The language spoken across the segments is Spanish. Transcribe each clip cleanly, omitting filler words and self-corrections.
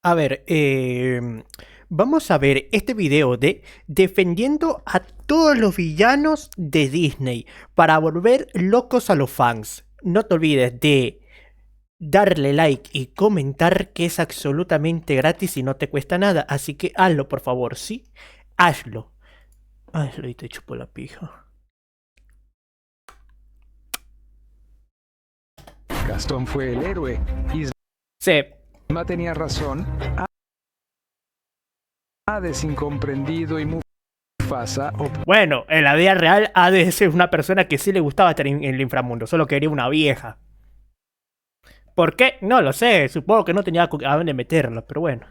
A ver, vamos a ver este video de defendiendo a todos los villanos de Disney para volver locos a los fans. No te olvides de darle like y comentar, que es absolutamente gratis y no te cuesta nada. Así que hazlo, por favor, ¿sí? Hazlo. Hazlo y te chupo la pija. Gastón fue el héroe. Sí. Isma tenía razón. Hades incomprendido y Mufasa. Bueno, en la vida real, Hades es una persona que sí le gustaba estar en el inframundo, solo quería una vieja. ¿Por qué? No lo sé, supongo que no tenía a dónde meterla, pero bueno.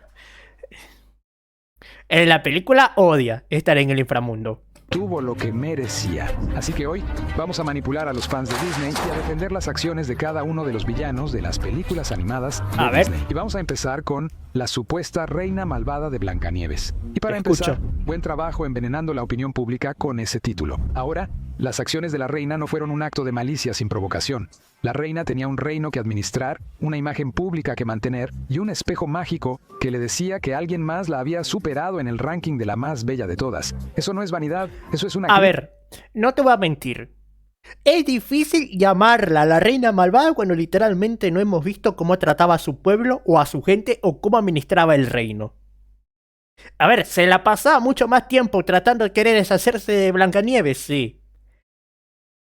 En la película odia estar en el inframundo. Tuvo lo que merecía. Así que hoy vamos a manipular a los fans de Disney y a defender las acciones de cada uno de los villanos de las películas animadas de Disney. Y vamos a empezar con la supuesta reina malvada de Blancanieves. Y para empezar, buen trabajo envenenando la opinión pública con ese título. Ahora, las acciones de la reina no fueron un acto de malicia sin provocación. La reina tenía un reino que administrar, una imagen pública que mantener y un espejo mágico que le decía que alguien más la había superado en el ranking de la más bella de todas. Eso no es vanidad, eso es una... A ver, no te voy a mentir. Es difícil llamarla la reina malvada cuando literalmente no hemos visto cómo trataba a su pueblo o a su gente o cómo administraba el reino. A ver, se la pasaba mucho más tiempo tratando de querer deshacerse de Blancanieves, sí.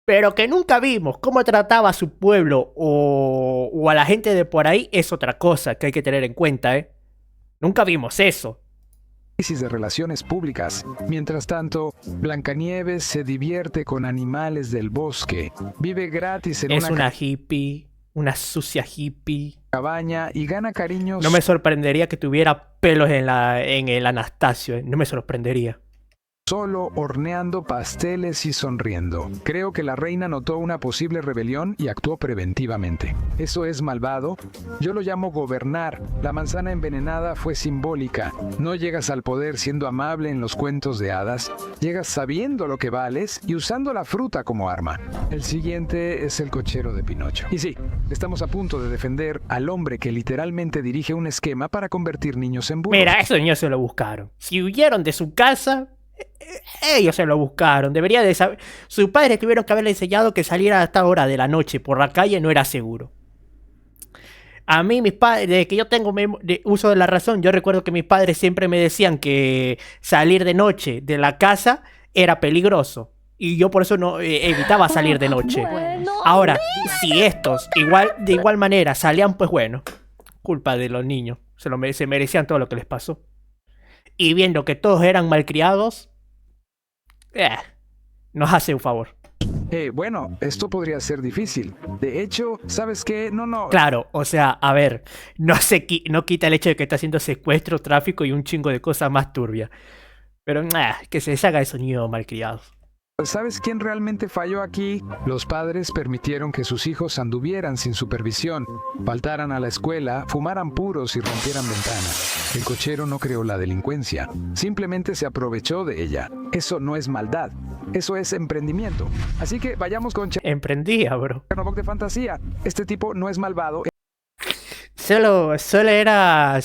Pero que nunca vimos cómo trataba a su pueblo o a la gente de por ahí es otra cosa que hay que tener en cuenta, ¿eh? Nunca vimos eso. Crisis de relaciones públicas. Mientras tanto, Blancanieves se divierte con animales del bosque, vive gratis en una hippie, una sucia hippie. Cabaña y gana cariños. No me sorprendería que tuviera pelos en el Anastasio, ¿eh? No me sorprendería. Solo horneando pasteles y sonriendo. Creo que la reina notó una posible rebelión y actuó preventivamente. ¿Eso es malvado? Yo lo llamo gobernar. La manzana envenenada fue simbólica. No llegas al poder siendo amable en los cuentos de hadas. Llegas sabiendo lo que vales y usando la fruta como arma. El siguiente es el cochero de Pinocho. Y sí, estamos a punto de defender al hombre que literalmente dirige un esquema para convertir niños en burros. Mira, esos niños se lo buscaron. Si huyeron de su casa... ellos se lo buscaron, debería de saber. Sus padres tuvieron que haberle enseñado que salir a esta hora de la noche por la calle no era seguro. A mí mis padres, desde que yo tengo uso de la razón, yo recuerdo que mis padres siempre me decían que salir de noche de la casa era peligroso. Y yo por eso no evitaba salir de noche. Ahora, si estos de igual manera salían, pues bueno, culpa de los niños. Se merecían todo lo que les pasó. Y viendo que todos eran malcriados, nos hace un favor. Bueno, esto podría ser difícil. De hecho, ¿sabes qué? No. Claro, o sea, a ver, no quita el hecho de que está haciendo secuestro, tráfico y un chingo de cosas más turbias. Pero que se deshaga de esos niños malcriados. ¿Sabes quién realmente falló aquí? Los padres permitieron que sus hijos anduvieran sin supervisión, faltaran a la escuela, fumaran puros y rompieran ventanas. El cochero no creó la delincuencia, simplemente se aprovechó de ella. Eso no es maldad, eso es emprendimiento. Así que vayamos con Emprendía, bro. Chernobyl de fantasía. Este tipo no es malvado. Solo era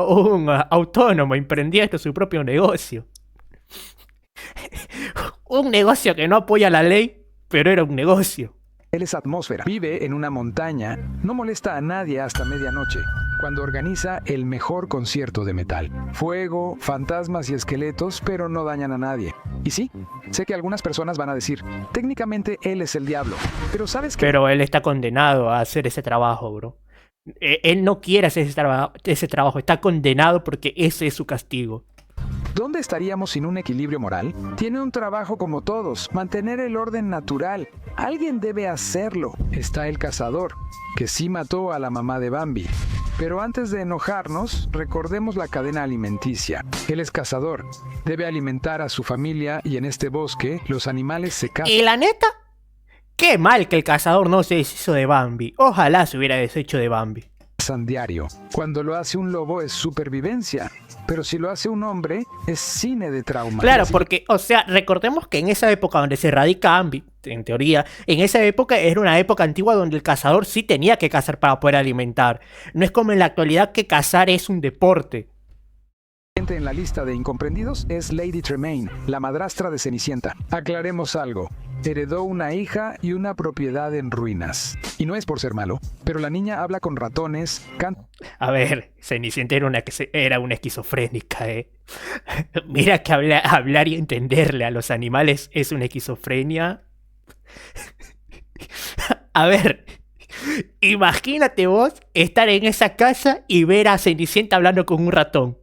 un autónomo, emprendía su propio negocio. Un negocio que no apoya la ley, pero era un negocio. Él es atmósfera. Vive en una montaña, no molesta a nadie hasta medianoche, cuando organiza el mejor concierto de metal. Fuego, fantasmas y esqueletos, pero no dañan a nadie. Y sí, sé que algunas personas van a decir, técnicamente él es el diablo, pero ¿sabes qué? Pero él está condenado a hacer ese trabajo, bro. Él no quiere hacer ese trabajo, está condenado porque ese es su castigo. ¿Dónde estaríamos sin un equilibrio moral? Tiene un trabajo como todos, mantener el orden natural. Alguien debe hacerlo. Está el cazador, que sí mató a la mamá de Bambi. Pero antes de enojarnos, recordemos la cadena alimenticia. Él es cazador, debe alimentar a su familia y en este bosque los animales se cazan. ¿Y la neta? Qué mal que el cazador no se deshizo de Bambi. Ojalá se hubiera deshecho de Bambi. diario. Cuando lo hace un lobo es supervivencia, pero si lo hace un hombre es cine de trauma. Claro, porque, o sea, recordemos que en esa época donde se radica Ambi, en teoría, en esa época era una época antigua donde el cazador sí tenía que cazar para poder alimentar. No es como en la actualidad que cazar es un deporte. En la lista de incomprendidos es Lady Tremaine, la madrastra de Cenicienta. Aclaremos algo. Heredó una hija y una propiedad en ruinas. Y no es por ser malo, pero la niña habla con ratones, A ver, Cenicienta era una esquizofrénica, ¿eh? Mira que hablar y entenderle a los animales es una esquizofrenia. A ver, imagínate vos estar en esa casa y ver a Cenicienta hablando con un ratón.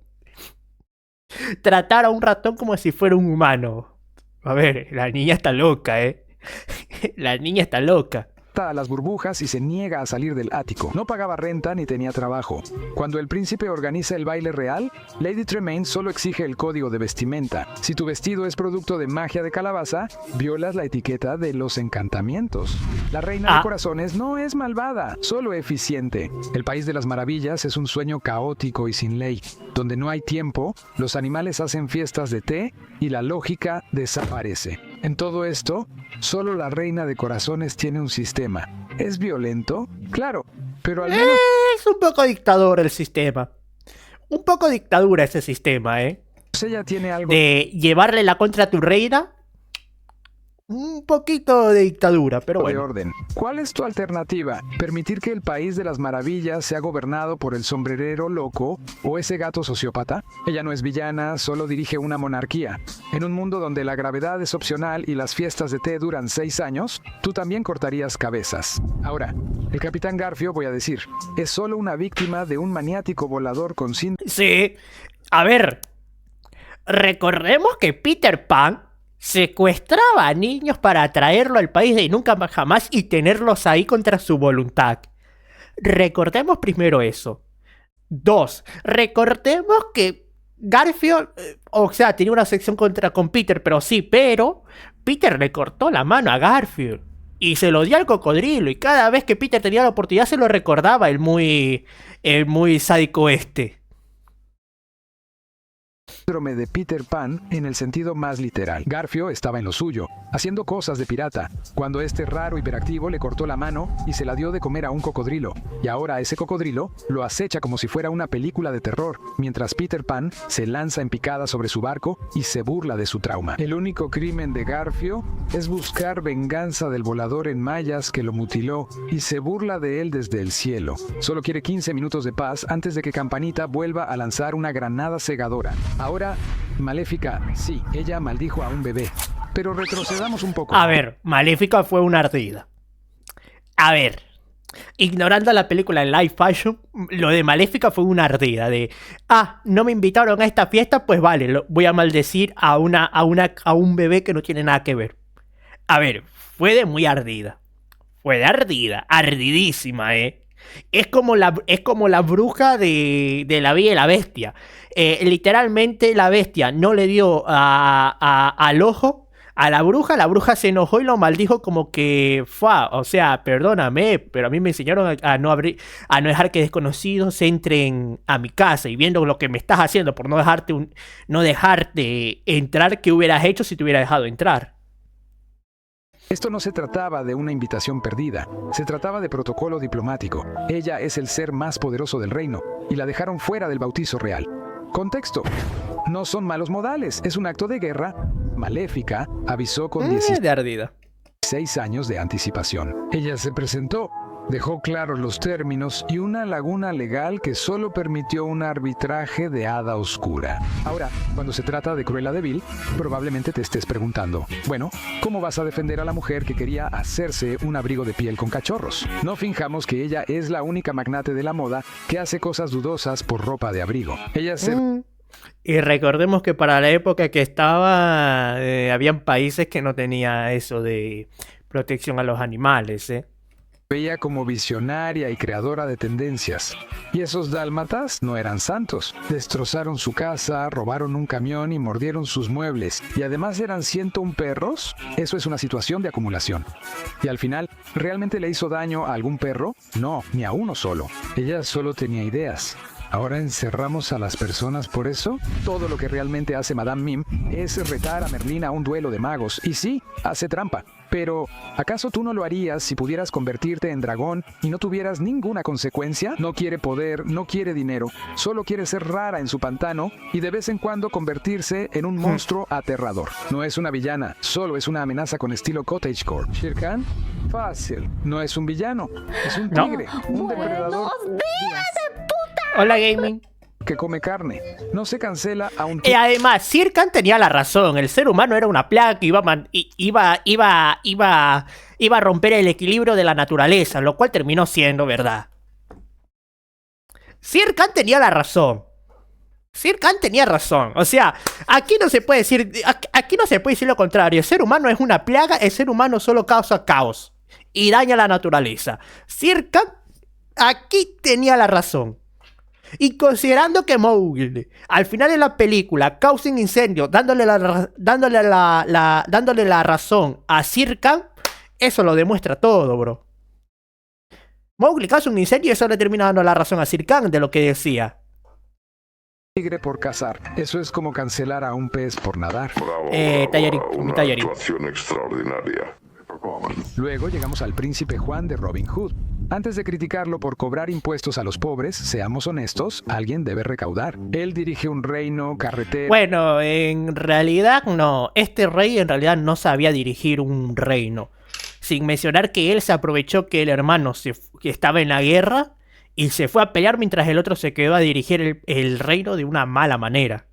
Tratar a un ratón como si fuera un humano. A ver, la niña está loca, ¿eh? La niña está loca. A las burbujas y se niega a salir del ático. No pagaba renta ni tenía trabajo. Cuando el príncipe organiza el baile real, Lady Tremaine solo exige el código de vestimenta. Si tu vestido es producto de magia de calabaza, violas la etiqueta de los encantamientos. La reina de corazones no es malvada, solo eficiente. El país de las maravillas es un sueño caótico y sin ley. Donde no hay tiempo, los animales hacen fiestas de té y la lógica desaparece. En todo esto, solo la reina de corazones tiene un sistema. ¿Es violento? Claro, pero al menos... Es un poco dictador el sistema. Un poco dictadura ese sistema, ¿eh? Ella tiene algo... De llevarle la contra a tu reina. Un poquito de dictadura, pero bueno. De orden. ¿Cuál es tu alternativa? ¿Permitir que el país de las maravillas sea gobernado por el sombrerero loco o ese gato sociópata? Ella no es villana, solo dirige una monarquía. En un mundo donde la gravedad es opcional y las fiestas de té duran 6 años, tú también cortarías cabezas. Ahora, el Capitán Garfio, voy a decir, es solo una víctima de un maniático volador con síndrome. Sí, a ver, recordemos que Peter Pan secuestraba a niños para traerlo al país de nunca más jamás y tenerlos ahí contra su voluntad. Recordemos primero eso. 2. Recordemos que Garfield, o sea, tenía una sección con Peter, pero Peter le cortó la mano a Garfield y se lo dio al cocodrilo, y cada vez que Peter tenía la oportunidad se lo recordaba el muy sádico este. Síndrome de Peter Pan en el sentido más literal. Garfio estaba en lo suyo, haciendo cosas de pirata, cuando este raro hiperactivo le cortó la mano y se la dio de comer a un cocodrilo. Y ahora ese cocodrilo lo acecha como si fuera una película de terror, mientras Peter Pan se lanza en picada sobre su barco y se burla de su trauma. El único crimen de Garfio es buscar venganza del volador en mallas que lo mutiló y se burla de él desde el cielo. Solo quiere 15 minutos de paz antes de que Campanita vuelva a lanzar una granada cegadora. Ahora, Maléfica, sí, ella maldijo a un bebé. Pero retrocedamos un poco. A ver, Maléfica fue una ardida. A ver, ignorando la película en live fashion, lo de Maléfica fue una ardida. No me invitaron a esta fiesta, pues vale, voy a maldecir a un bebé que no tiene nada que ver. A ver, fue de muy ardida. Fue de ardida, ardidísima, Es como la bruja de La Bella y la Bestia. Literalmente la bestia no le dio al ojo a la bruja se enojó y lo maldijo como que o sea, perdóname, pero a mí me enseñaron a no dejar que desconocidos entren a mi casa, y viendo lo que me estás haciendo por no dejarte entrar, ¿qué hubieras hecho si te hubiera dejado entrar? Esto no se trataba de una invitación perdida, se trataba de protocolo diplomático. Ella es el ser más poderoso del reino, y la dejaron fuera del bautizo real. Contexto: no son malos modales, es un acto de guerra. Maléfica avisó con 16 años de anticipación. Ella se presentó, dejó claros los términos y una laguna legal que solo permitió un arbitraje de hada oscura. Ahora, cuando se trata de Cruella de Vil, probablemente te estés preguntando, bueno, ¿cómo vas a defender a la mujer que quería hacerse un abrigo de piel con cachorros? No finjamos que ella es la única magnate de la moda que hace cosas dudosas por ropa de abrigo. Ella se... Y recordemos que para la época que estaba, habían países que no tenían eso de protección a los animales, Veía como visionaria y creadora de tendencias. Y esos dálmatas no eran santos. Destrozaron su casa, robaron un camión y mordieron sus muebles. Y además eran 101 perros. Eso es una situación de acumulación. Y al final, ¿realmente le hizo daño a algún perro? No, ni a uno solo. Ella solo tenía ideas. ¿Ahora encerramos a las personas por eso? Todo lo que realmente hace Madame Mim es retar a Merlín a un duelo de magos. Y sí, hace trampa. Pero, ¿acaso tú no lo harías si pudieras convertirte en dragón y no tuvieras ninguna consecuencia? No quiere poder, no quiere dinero, solo quiere ser rara en su pantano y de vez en cuando convertirse en un monstruo aterrador. No es una villana, solo es una amenaza con estilo cottagecore. ¿Shere Khan? Fácil. No es un villano, es un tigre, un depredador. Hola, gaming. Que come carne. No se cancela a un Y además, Shere Khan tenía la razón. El ser humano era una plaga que iba a romper el equilibrio de la naturaleza, lo cual terminó siendo verdad. Shere Khan tenía la razón. Shere Khan tenía razón. O sea, aquí no se puede decir lo contrario. El ser humano es una plaga, el ser humano solo causa caos y daña la naturaleza. Shere Khan aquí tenía la razón. Y considerando que Mowgli al final de la película causa un incendio dándole la razón a Shere Khan, eso lo demuestra todo, bro. Mowgli causa un incendio y eso le termina dando la razón a Shere Khan de lo que decía. Tigre por cazar. Eso es como cancelar a un pez por nadar. Tallarín, una tallarín. actuación extraordinaria. Luego llegamos al príncipe Juan de Robin Hood. Antes de criticarlo por cobrar impuestos a los pobres, seamos honestos, alguien debe recaudar. Él dirige un reino carretero. Bueno, en realidad no. Este rey en realidad no sabía dirigir un reino. Sin mencionar que él se aprovechó que el hermano que estaba en la guerra y se fue a pelear mientras el otro se quedó a dirigir el reino de una mala manera.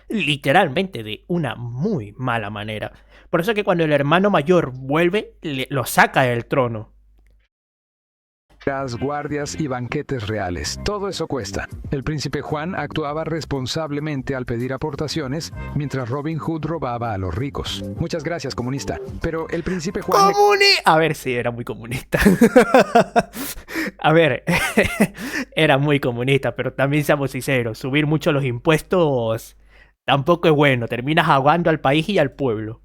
Literalmente de una muy mala manera. Por eso que cuando el hermano mayor vuelve, lo saca del trono. Las guardias y banquetes reales. Todo eso cuesta. El príncipe Juan actuaba responsablemente al pedir aportaciones, mientras Robin Hood robaba a los ricos. Muchas gracias, comunista. Pero el príncipe Juan... A ver, sí, era muy comunista. A ver, era muy comunista, pero también seamos sinceros, subir mucho los impuestos tampoco es bueno. Terminas ahogando al país y al pueblo.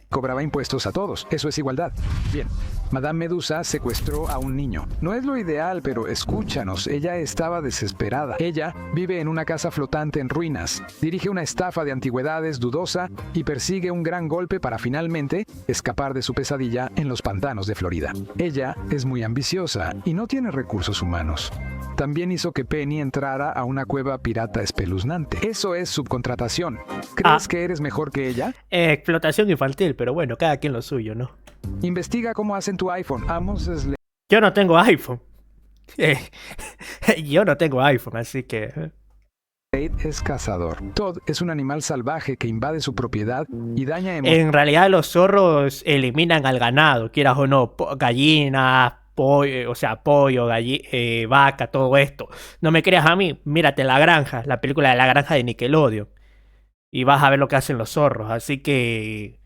Cobraba impuestos a todos. Eso es igualdad. Bien, Madame Medusa secuestró a un niño. No es lo ideal, pero escúchanos, ella estaba desesperada. Ella vive en una casa flotante en ruinas, dirige una estafa de antigüedades dudosa y persigue un gran golpe para finalmente escapar de su pesadilla en los pantanos de Florida. Ella es muy ambiciosa y no tiene recursos humanos. También hizo que Penny entrara a una cueva pirata espeluznante. Eso es subcontratación. ¿Crees que eres mejor que ella? Explotación infantil, pero bueno, cada quien lo suyo, ¿no? Investiga cómo hacen tu iPhone. Yo no tengo iPhone. Yo no tengo iPhone, así que... Slade es cazador. Todd es un animal salvaje que invade su propiedad y daña En realidad los zorros eliminan al ganado, quieras o no, gallinas, pollo, vaca, todo esto. No me creas a mí, mírate La Granja, la película de La Granja de Nickelodeon. Y vas a ver lo que hacen los zorros, así que...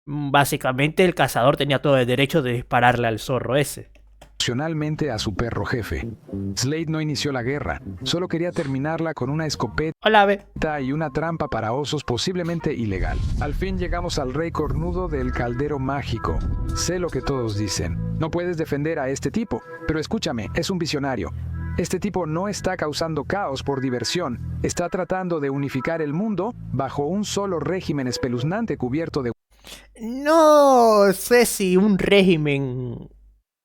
Básicamente el cazador tenía todo el derecho de dispararle al zorro ese. Emocionalmente a su perro jefe. Slade no inició la guerra, solo quería terminarla con una escopeta y una trampa para osos posiblemente ilegal. Al fin llegamos al rey cornudo del caldero mágico. Sé lo que todos dicen. No puedes defender a este tipo, pero escúchame, es un visionario. Este tipo no está causando caos por diversión, está tratando de unificar el mundo bajo un solo régimen espeluznante cubierto de... No sé si un régimen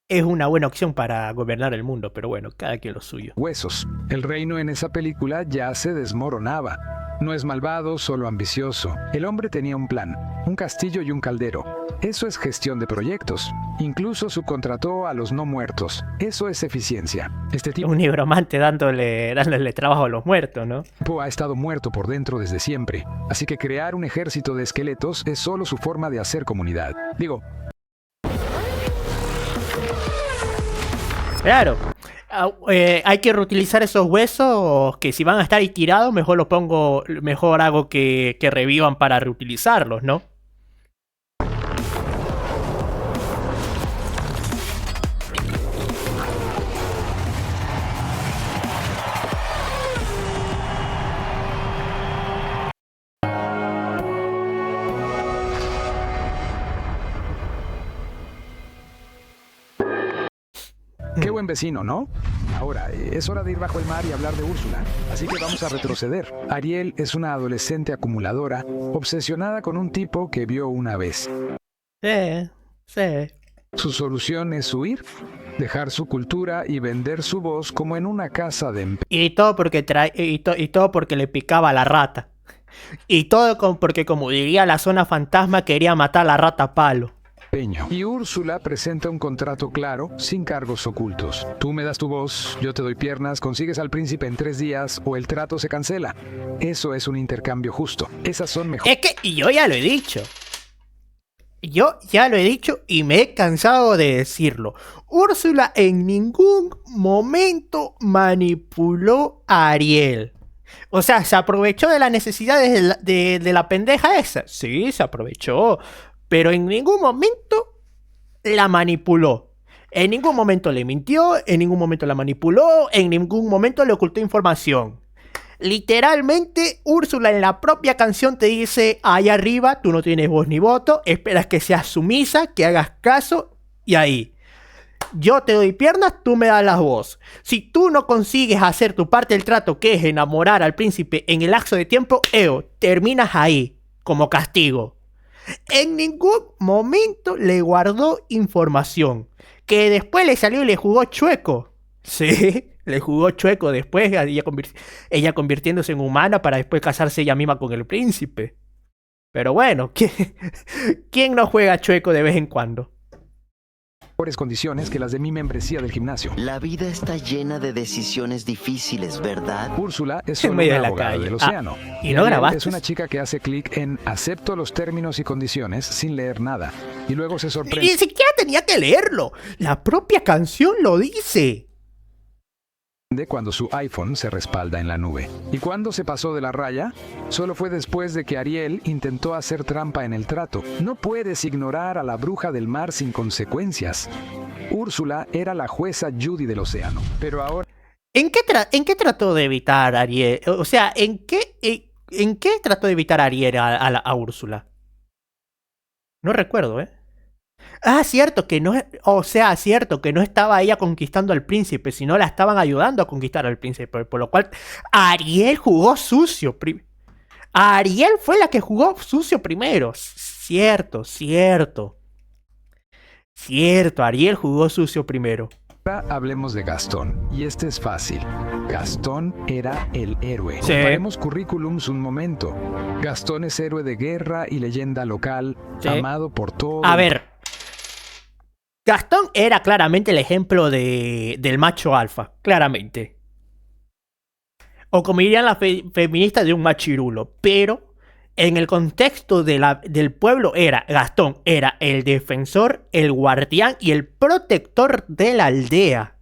es una buena opción para gobernar el mundo, pero bueno, cada quien lo suyo. Huesos. El reino en esa película ya se desmoronaba. No es malvado, solo ambicioso. El hombre tenía un plan, un castillo y un caldero. Eso es gestión de proyectos. Incluso subcontrató a los no muertos. Eso es eficiencia. Este tipo... Un nigromante dándole trabajo a los muertos, ¿no? Ha estado muerto por dentro desde siempre. Así que crear un ejército de esqueletos es solo su forma de hacer comunidad. Digo... Claro. Hay que reutilizar esos huesos que si van a estar ahí tirados, mejor hago que revivan para reutilizarlos, ¿no? buen vecino, ¿no? Ahora, es hora de ir bajo el mar y hablar de Úrsula. Así que vamos a retroceder. Ariel es una adolescente acumuladora, obsesionada con un tipo que vio una vez. Sí. Su solución es huir, dejar su cultura y vender su voz como en una casa de y todo porque le picaba la rata. Y todo porque, como diría la zona fantasma, quería matar a la rata a palo. empeño. Y Úrsula presenta un contrato claro, sin cargos ocultos. Tú me das tu voz, yo te doy piernas, consigues al príncipe en 3 días o el trato se cancela. Eso es un intercambio justo. Esas son mejores. Es que, y yo ya lo he dicho. Yo ya lo he dicho y me he cansado de decirlo. Úrsula en ningún momento manipuló a Ariel. O sea, ¿se aprovechó de las necesidades de la pendeja esa? Sí, se aprovechó. Pero en ningún momento la manipuló. En ningún momento le mintió, en ningún momento la manipuló, en ningún momento le ocultó información. Literalmente, Úrsula en la propia canción te dice, ahí arriba tú no tienes voz ni voto, esperas que seas sumisa, que hagas caso, y ahí. Yo te doy piernas, tú me das las voz. Si tú no consigues hacer tu parte del trato, que es enamorar al príncipe en el lapso de tiempo, terminas ahí, como castigo. En ningún momento le guardó información. Que después le salió y le jugó chueco. Sí, le jugó chueco después, ella convirtiéndose en humana para después casarse ella misma con el príncipe. Pero bueno, ¿quién no juega chueco de vez en cuando? Mejores condiciones que las de mi membresía del gimnasio. La vida está llena de decisiones difíciles, ¿verdad? Úrsula es solo medio una de la abogada calle. del océano. ¿Y no grabaste? Es una chica que hace clic en acepto los términos y condiciones sin leer nada. Y luego se sorprende. Ni siquiera tenía que leerlo. La propia canción lo dice. Cuando su iPhone se respalda en la nube. ¿Y cuándo se pasó de la raya? Solo fue después de que Ariel intentó hacer trampa en el trato. No puedes ignorar a la bruja del mar sin consecuencias. Úrsula era la jueza Judy del océano. Pero ahora... ¿En qué trató de evitar Ariel? O sea, ¿en qué trató de evitar Ariel a Úrsula? No recuerdo, cierto que no, cierto que no estaba ella conquistando al príncipe, sino la estaban ayudando a conquistar al príncipe, por lo cual Ariel jugó sucio. Ariel fue la que jugó sucio primero. Cierto, Ariel jugó sucio primero. Ahora hablemos de Gastón, y este es fácil. Gastón era el héroe. Sí. Comparemos currículums un momento. Gastón es héroe de guerra y leyenda local, sí, amado por todos. A ver, Gastón era claramente el ejemplo del macho alfa, claramente. O como dirían las feministas, de un machirulo. Pero en el contexto del pueblo Gastón era el defensor, el guardián y el protector de la aldea.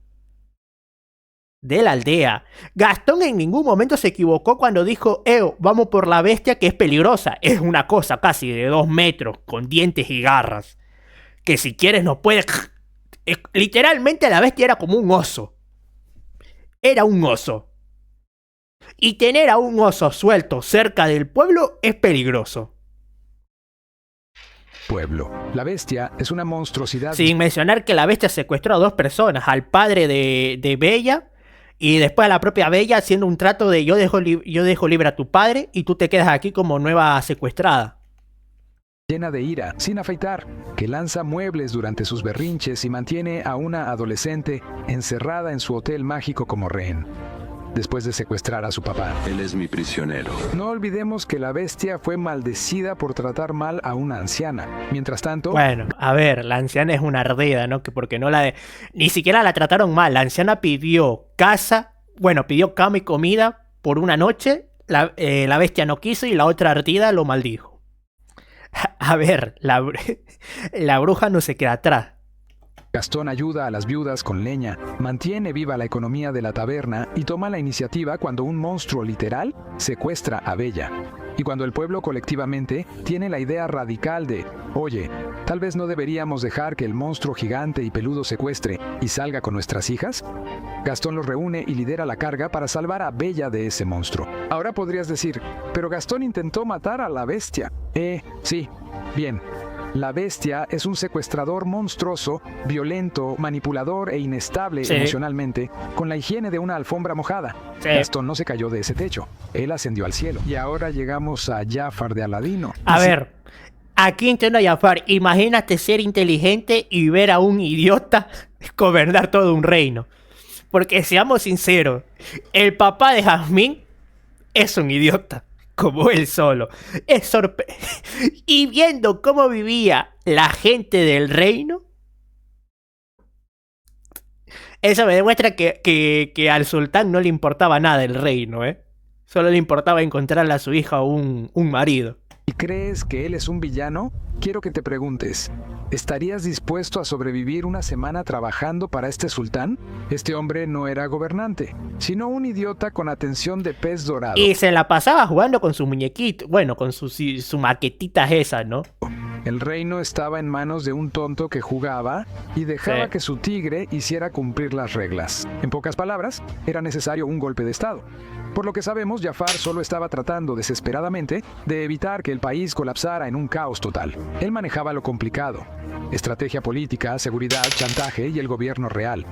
Gastón en ningún momento se equivocó cuando dijo, vamos por la bestia que es peligrosa. Es una cosa casi de 2 metros, con dientes y garras. Que si quieres nos puede... Literalmente la bestia era como un oso. Era un oso. Y tener a un oso suelto cerca del pueblo es peligroso. Pueblo. La bestia es una monstruosidad. Sin mencionar que la bestia secuestró a 2 personas. Al padre de Bella y después a la propia Bella, haciendo un trato de yo dejo libre a tu padre y tú te quedas aquí como nueva secuestrada. Llena de ira, sin afeitar, que lanza muebles durante sus berrinches y mantiene a una adolescente encerrada en su hotel mágico como rehén, después de secuestrar a su papá. Él es mi prisionero. No olvidemos que la bestia fue maldecida por tratar mal a una anciana. Mientras tanto... Bueno, a ver, la anciana es una ardida, ¿no? Que porque no ni siquiera la trataron mal. La anciana pidió pidió cama y comida por una noche. La bestia no quiso y la otra ardida lo maldijo. A ver, la bruja no se queda atrás. Gastón ayuda a las viudas con leña, mantiene viva la economía de la taberna y toma la iniciativa cuando un monstruo literal secuestra a Bella. Y cuando el pueblo colectivamente tiene la idea radical de, oye, tal vez no deberíamos dejar que el monstruo gigante y peludo secuestre y salga con nuestras hijas, Gastón los reúne y lidera la carga para salvar a Bella de ese monstruo. Ahora podrías decir, pero Gastón intentó matar a la bestia. Sí, bien. La bestia es un secuestrador monstruoso, violento, manipulador e inestable Sí. emocionalmente, con la higiene de una alfombra mojada. Sí. Gastón no se cayó de ese techo. Él ascendió al cielo. Y ahora llegamos a Jafar de Aladino. A ver, aquí entiendo a Jafar. Imagínate ser inteligente y ver a un idiota gobernar todo un reino. Porque seamos sinceros, el papá de Jazmín es un idiota, como él solo. Y viendo cómo vivía la gente del reino, eso me demuestra que al sultán no le importaba nada el reino, ¿eh? Solo le importaba encontrarle a su hija un marido. ¿Y crees que él es un villano? Quiero que te preguntes, ¿estarías dispuesto a sobrevivir una semana trabajando para este sultán? Este hombre no era gobernante, sino un idiota con atención de pez dorado. Y se la pasaba jugando con su muñequito, bueno, con su maquetita esa, ¿no? El reino estaba en manos de un tonto que jugaba y dejaba Sí. que su tigre hiciera cumplir las reglas. En pocas palabras, era necesario un golpe de estado. Por lo que sabemos, Jafar solo estaba tratando desesperadamente de evitar que el país colapsara en un caos total. Él manejaba lo complicado: estrategia política, seguridad, chantaje y el gobierno real.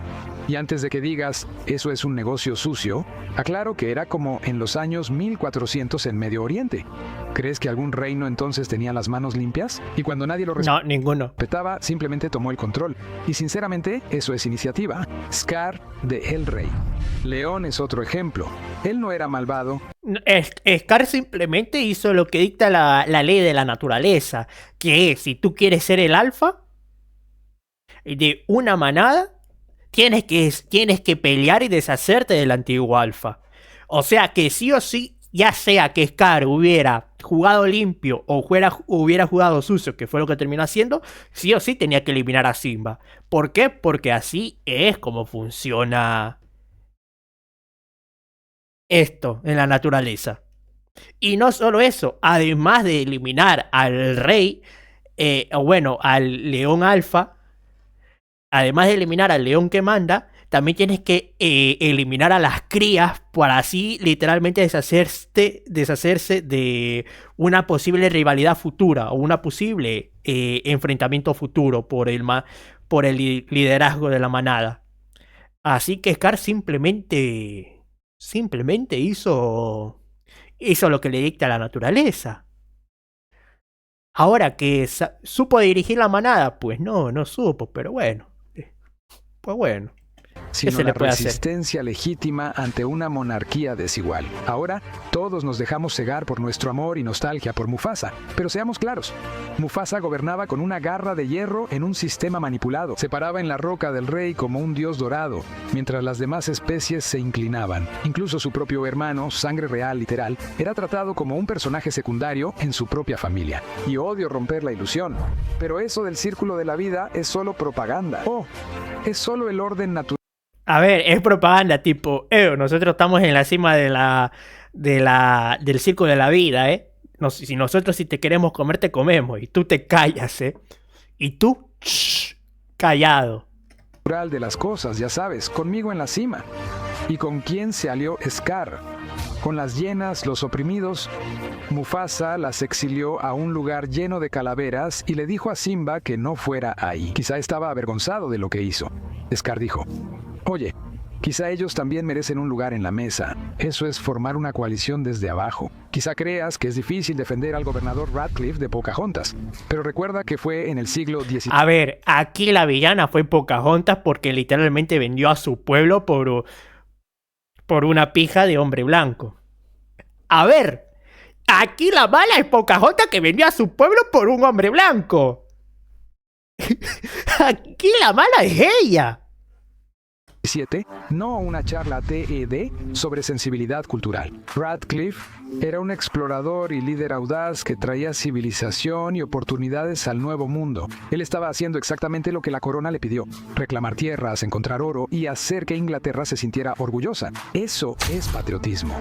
Y antes de que digas, eso es un negocio sucio, aclaro que era como en los años 1400 en Medio Oriente. ¿Crees que algún reino entonces tenía las manos limpias? Y cuando nadie lo No, ninguno. respetaba, simplemente tomó el control. Y sinceramente, eso es iniciativa. Scar de El Rey. León es otro ejemplo. Él no era malvado. Scar simplemente hizo lo que dicta la ley de la naturaleza, que es, si tú quieres ser el alfa de una manada, tienes que pelear y deshacerte del antiguo alfa. O sea que sí o sí, ya sea que Scar hubiera jugado limpio o hubiera jugado sucio, que fue lo que terminó haciendo, sí o sí tenía que eliminar a Simba. ¿Por qué? Porque así es como funciona esto en la naturaleza. Y no solo eso, además de eliminar al rey, al león alfa, además de eliminar al león que manda, también tienes que eliminar a las crías para así literalmente deshacerse de una posible rivalidad futura o una posible enfrentamiento futuro por el liderazgo de la manada. Así que Scar simplemente hizo lo que le dicta la naturaleza. Ahora que supo dirigir la manada, pues no supo, pero bueno. Pues bueno. Sino se le la puede hacer? resistencia legítima ante una monarquía desigual. Ahora, todos nos dejamos cegar por nuestro amor y nostalgia por Mufasa. Pero seamos claros, Mufasa gobernaba con una garra de hierro en un sistema manipulado. Se paraba en la roca del rey como un dios dorado, mientras las demás especies se inclinaban. Incluso su propio hermano, sangre real literal, era tratado como un personaje secundario en su propia familia. Y odio romper la ilusión, pero eso del círculo de la vida es solo propaganda. Oh, es solo el orden natural. A ver, es propaganda, tipo, nosotros estamos en la cima del círculo de la vida, ¿eh? Si nosotros si te queremos comer, te comemos. Y tú te callas, ¿eh? Y tú, callado. De las cosas, ya sabes, conmigo en la cima. ¿Y con quién se alió Scar? Con las hienas, los oprimidos. Mufasa las exilió a un lugar lleno de calaveras y le dijo a Simba que no fuera ahí. Quizá estaba avergonzado de lo que hizo. Scar dijo: oye, quizá ellos también merecen un lugar en la mesa. Eso es formar una coalición desde abajo. Quizá creas que es difícil defender al gobernador Radcliffe de Pocahontas, pero recuerda que fue en el siglo XIX. A ver, aquí la villana fue Pocahontas porque literalmente vendió a su pueblo por una pija de hombre blanco. A ver, aquí la mala es Pocahontas que vendió a su pueblo por un hombre blanco. Aquí la mala es ella. No una charla TED sobre sensibilidad cultural. Radcliffe era un explorador y líder audaz que traía civilización y oportunidades al nuevo mundo. Él estaba haciendo exactamente lo que la corona le pidió: reclamar tierras, encontrar oro y hacer que Inglaterra se sintiera orgullosa. Eso es patriotismo.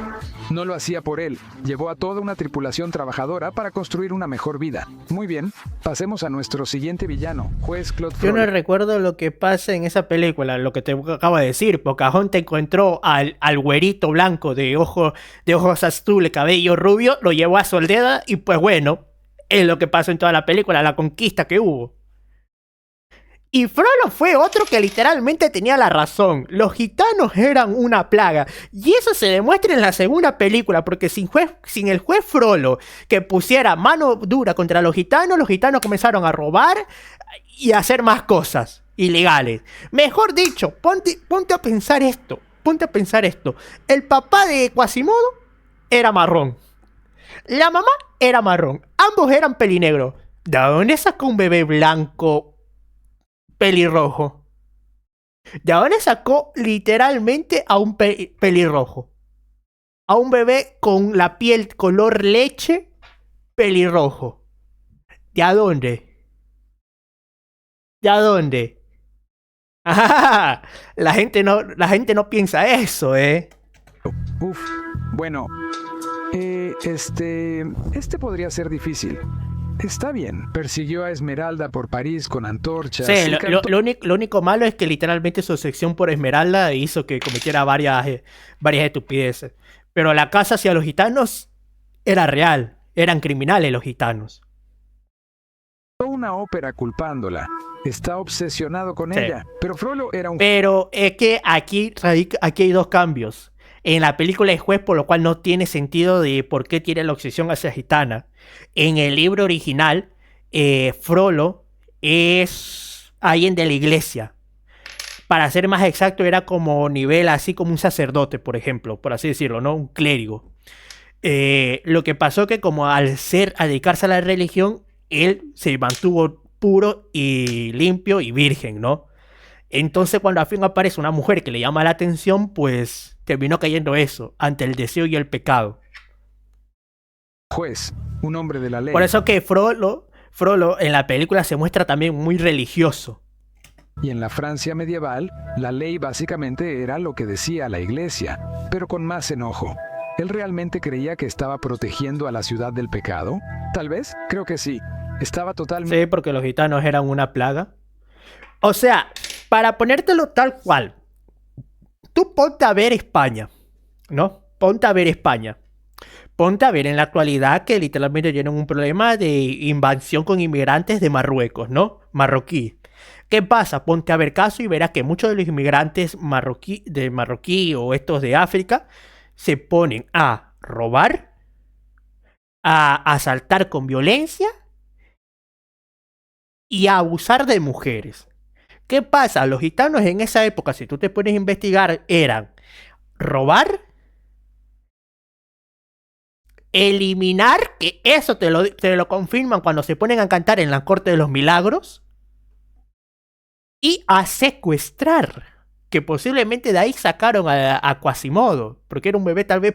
No lo hacía por él, llevó a toda una tripulación trabajadora para construir una mejor vida. Muy bien, pasemos a nuestro siguiente villano, juez Claude Yo no Frollo. recuerdo lo que pasa en esa película, lo que te acabo de decir. Pocahontas encontró al güerito blanco de ojos azules, cabello rubio, lo llevó a su aldea y pues bueno, Es lo que pasó en toda la película, la conquista que hubo. Y Frollo fue otro que literalmente tenía la razón. Los gitanos eran una plaga. Y eso se demuestra en la segunda película, porque sin el juez Frollo que pusiera mano dura contra los gitanos comenzaron a robar y a hacer más cosas ilegales. Mejor dicho, ponte a pensar esto. Ponte a pensar esto. El papá de Quasimodo era marrón. La mamá era marrón. Ambos eran pelinegros. ¿De dónde sacó un bebé blanco pelirrojo? ¿De dónde sacó literalmente a un pelirrojo? A un bebé con la piel color leche pelirrojo. ¿De a dónde? ¿De a dónde? Ah, la gente no piensa eso, Uf, bueno, este podría ser difícil. Está bien, persiguió a Esmeralda por París con antorchas. Sí, lo único malo es que literalmente su obsesión por Esmeralda hizo que cometiera varias estupideces. Pero la caza hacia los gitanos era real, eran criminales los gitanos. Una ópera culpándola. Está obsesionado con ella. Pero Frollo era un... Pero es que aquí hay dos cambios. En la película hay juez, por lo cual no tiene sentido de por qué tiene la obsesión hacia gitana. En el libro original, Frollo es alguien de la iglesia. Para ser más exacto, era como nivel así como un sacerdote, por ejemplo, por así decirlo, ¿no? Un clérigo. Lo que pasó que como al dedicarse a la religión, él se mantuvo puro y limpio y virgen, ¿no? Entonces cuando al fin aparece una mujer que le llama la atención, pues terminó cayendo eso, ante el deseo y el pecado. Juez, un hombre de la ley. Por eso que Frollo en la película se muestra también muy religioso. Y en la Francia medieval, la ley básicamente era lo que decía la iglesia, pero con más enojo. ¿Él realmente creía que estaba protegiendo a la ciudad del pecado? Tal vez, creo que sí. Estaba totalmente... Sí, porque los gitanos eran una plaga. O sea, para ponértelo tal cual, tú ponte a ver España, ¿no? Ponte a ver España. Ponte a ver en la actualidad que literalmente tienen un problema de invasión con inmigrantes de Marruecos, ¿no? Marroquí. ¿Qué pasa? Ponte a ver caso y verás que muchos de los inmigrantes marroquí o estos de África se ponen a robar, a asaltar con violencia y a abusar de mujeres. ¿Qué pasa? Los gitanos en esa época, si tú te pones a investigar, eran robar, eliminar, que eso te lo confirman cuando se ponen a cantar en la Corte de los Milagros, y a secuestrar, que posiblemente de ahí sacaron a Quasimodo, porque era un bebé tal vez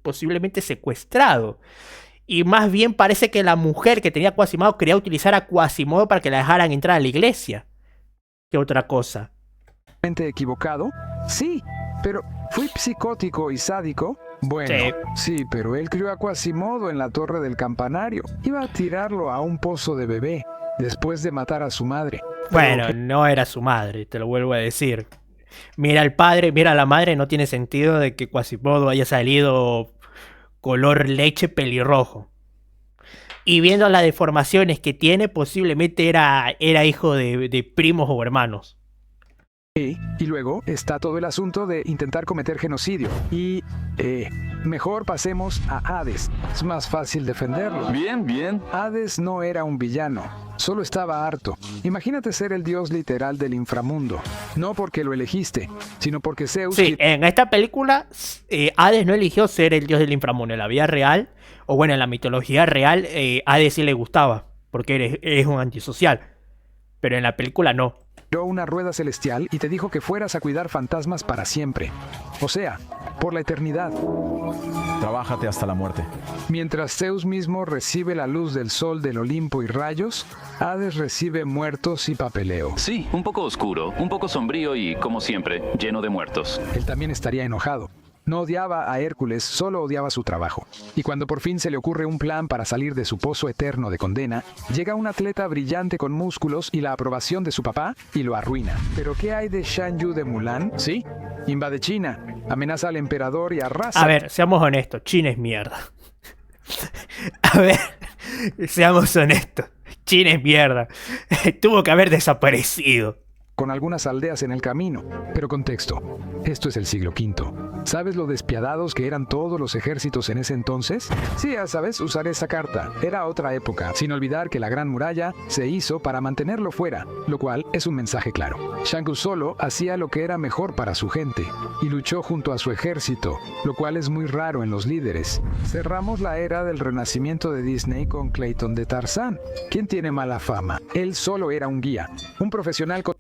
posiblemente secuestrado. Y más bien parece que la mujer que tenía Quasimodo quería utilizar a Quasimodo para que la dejaran entrar a la iglesia. ¿Qué otra cosa? ¿Equivocado? Sí, pero ¿fui psicótico y sádico? Bueno, sí, pero él crió a Quasimodo en la torre del campanario. Iba a tirarlo a un pozo de bebé, después de matar a su madre. Bueno, no era su madre, te lo vuelvo a decir. Mira al padre, mira a la madre, no tiene sentido de que Quasimodo haya salido color leche pelirrojo. Y viendo las deformaciones que tiene, posiblemente era hijo de primos o hermanos. Y luego está todo el asunto de intentar cometer genocidio. Y mejor pasemos a Hades. Es más fácil defenderlo. Bien. Hades no era un villano. Solo estaba harto. Imagínate ser el dios literal del inframundo. No porque lo elegiste, sino porque Zeus... Sí, en esta película Hades no eligió ser el dios del inframundo. En la vida real, o bueno, en la mitología real, Hades sí le gustaba, porque es un antisocial. Pero en la película no. Una rueda celestial y te dijo que fueras a cuidar fantasmas para siempre. O sea, por la eternidad. Trabájate hasta la muerte. Mientras Zeus mismo recibe la luz del sol del Olimpo y rayos, Hades recibe muertos y papeleo. Sí, un poco oscuro, un poco sombrío y, como siempre, lleno de muertos. Él también estaría enojado. No odiaba a Hércules, solo odiaba su trabajo. Y cuando por fin se le ocurre un plan para salir de su pozo eterno de condena, llega un atleta brillante con músculos y la aprobación de su papá y lo arruina. ¿Pero qué hay de Shan Yu de Mulan? Sí, invade China, amenaza al emperador y arrasa... A ver, seamos honestos, China es mierda. A ver, Seamos honestos. China es mierda. Tuvo que haber desaparecido. Con algunas aldeas en el camino. Pero contexto, esto es el siglo V. ¿Sabes lo despiadados que eran todos los ejércitos en ese entonces? Sí, ya sabes, usaré esa carta. Era otra época, sin olvidar que la Gran Muralla se hizo para mantenerlo fuera, lo cual es un mensaje claro. Shang solo hacía lo que era mejor para su gente, y luchó junto a su ejército, lo cual es muy raro en los líderes. Cerramos la era del renacimiento de Disney con Clayton de Tarzán. ¿Quién tiene mala fama? Él solo era un guía, un profesional con...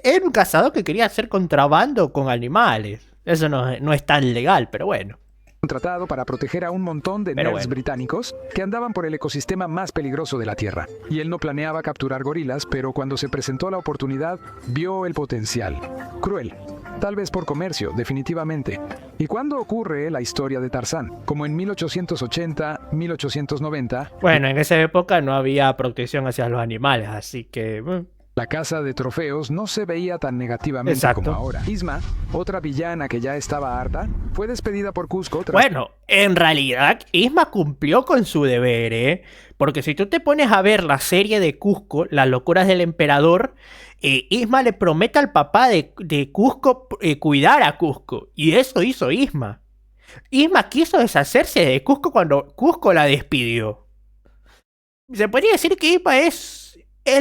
Era un cazador que quería hacer contrabando con animales. Eso no es tan legal, pero bueno. Contratado para proteger a un montón de nerds británicos que andaban por el ecosistema más peligroso de la Tierra. Y él no planeaba capturar gorilas, pero cuando se presentó la oportunidad, vio el potencial. Cruel. Tal vez por comercio, definitivamente. ¿Y cuándo ocurre la historia de Tarzán? Como en 1880, 1890... Bueno, en esa época no había protección hacia los animales, así que... La caza de trofeos no se veía tan negativamente como ahora. Isma, otra villana que ya estaba harta, fue despedida por Cusco tras... Bueno, en realidad Isma cumplió con su deber, ¿eh? Porque si tú te pones a ver la serie de Cusco, Las locuras del emperador, Isma le promete al papá de Cusco cuidar a Cusco. Y eso hizo Isma. Isma quiso deshacerse de Cusco cuando Cusco la despidió. Se podría decir que Isma es